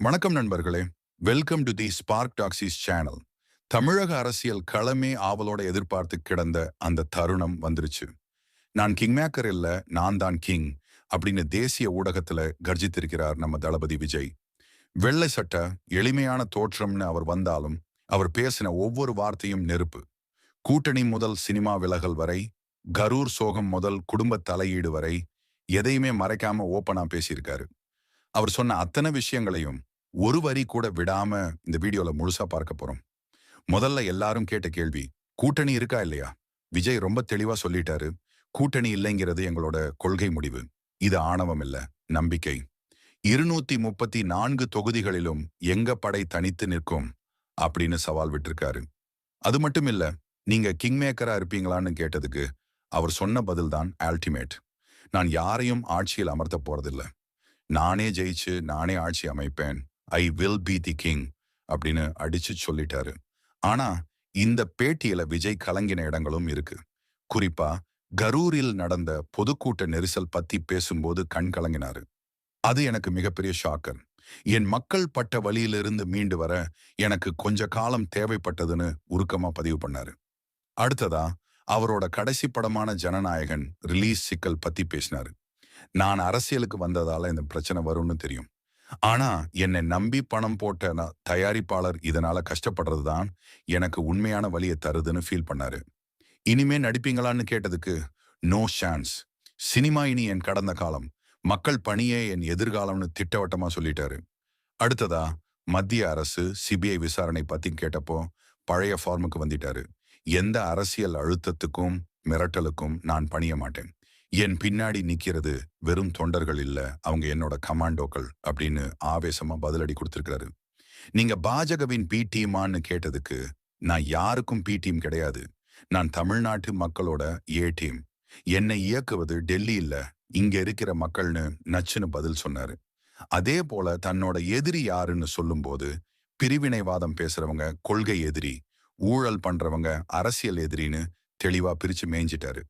வணக்கம் நண்பர்களே. Welcome to the spark taxis channel. தமிழக அரசியல் களமே ஆவலோட எதிர்பார்த்து கிடந்த அந்த தருணம் வந்துருச்சு. நான் கிங் மேக்கர் இல்ல, நான் தான் கிங் அப்படின்னு தேசிய ஊடகத்துல கர்ஜித்திருக்கிறார் நம்ம தளபதி விஜய். வெள்ளை சட்ட எளிமையான தோற்றம்னு அவர் வந்தாலும் அவர் பேசின ஒவ்வொரு வார்த்தையும் நெருப்பு. கூட்டணி முதல் சினிமா விலகல் வரை, கரூர் சோகம் முதல் குடும்ப தலையீடு வரை எதையுமே மறைக்காம ஓப்பனா பேசியிருக்காரு. அவர் சொன்ன அத்தனை விஷயங்களையும் ஒரு வரி கூட விடாம இந்த வீடியோல முழுசா பார்க்க போறோம். முதல்ல எல்லாரும் கேட்ட கேள்வி, கூட்டணி இருக்கா இல்லையா? விஜய் ரொம்ப தெளிவா சொல்லிட்டாரு. கூட்டணி இல்லைங்கிறது எங்களோட கொள்கை முடிவு. இது ஆணவம் இல்ல, நம்பிக்கை. 234 தொகுதிகளிலும் எங்க படை தனித்து நிற்கும் அப்படின்னு சவால் விட்டிருக்காரு. அது மட்டும் இல்ல, நீங்க கிங் மேக்கரா இருப்பீங்களான்னு கேட்டதுக்கு அவர் சொன்ன பதில் தான் அல்டிமேட். நான் யாரையும் ஆட்சியில் அமர்த்த போறதில்ல. நானே ஜெயிச்சு நானே ஆட்சி அமைப்பேன். I will be the king அப்படின்னு அடிச்சு சொல்லிட்டாரு. ஆனா இந்த பேட்டியில விஜய் கலங்கின இடங்களும் இருக்கு. குறிப்பா கரூரில் நடந்த பொதுக்கூட்ட நெரிசல் பத்தி பேசும்போது கண் கலங்கினாரு. அது எனக்கு மிகப்பெரிய ஷாக்கர். என் மக்கள் பட்ட வழியிலிருந்து மீண்டு வர எனக்கு கொஞ்ச காலம் தேவைப்பட்டதுன்னு உருக்கமா பதிவு பண்ணாரு. அடுத்ததா அவரோட கடைசி படமான ஜனநாயகன் ரிலீஸ் சிக்கல் பத்தி பேசினாரு. நான் அரசியலுக்கு வந்ததால இந்த பிரச்சனை வரும்னு தெரியும். ஆனா என்னை நம்பி பணம் போட்ட தயாரிப்பாளர் இதனால கஷ்டப்படுறது தான் எனக்கு உண்மையான வழியை தருதுன்னு ஃபீல் பண்ணாரு. இனிமே நடிப்பீங்களான்னு கேட்டதுக்கு நோ சான்ஸ். சினிமா இனி என் கடந்த காலம், மக்கள் பணியே என் எதிர்காலம்னு திட்டவட்டமா சொல்லிட்டாரு. அடுத்ததா மத்திய அரசு சிபிஐ விசாரணை பத்தி கேட்டப்போ பழைய ஃபார்முக்கு வந்துட்டாரு. எந்த அரசியல் அழுத்தத்துக்கும் மிரட்டலுக்கும் நான் பணிய மாட்டேன். என் பின்னாடி நிக்கிறது வெறும் தொண்டர்கள் இல்ல, அவங்க என்னோட கமாண்டோக்கள் அப்படின்னு ஆவேசமா பதிலடி கொடுத்திருக்கிறாரு. நீங்க பாஜகவின் பி டீமான்னு கேட்டதுக்கு நான் யாருக்கும் பி டீம் கிடையாது. நான் தமிழ்நாட்டு மக்களோட ஏ டீம். என்னை இயக்குவது டெல்லி இல்ல, இங்க இருக்கிற மக்கள்னு நச்சுன்னு பதில் சொன்னாரு. அதே போல தன்னோட எதிரி யாருன்னு சொல்லும்போது பிரிவினைவாதம் பேசுறவங்க கொள்கை எதிரி, ஊழல் பண்றவங்க அரசியல் எதிரின்னு தெளிவா பிரிச்சு மேய்ஞ்சிட்டாரு.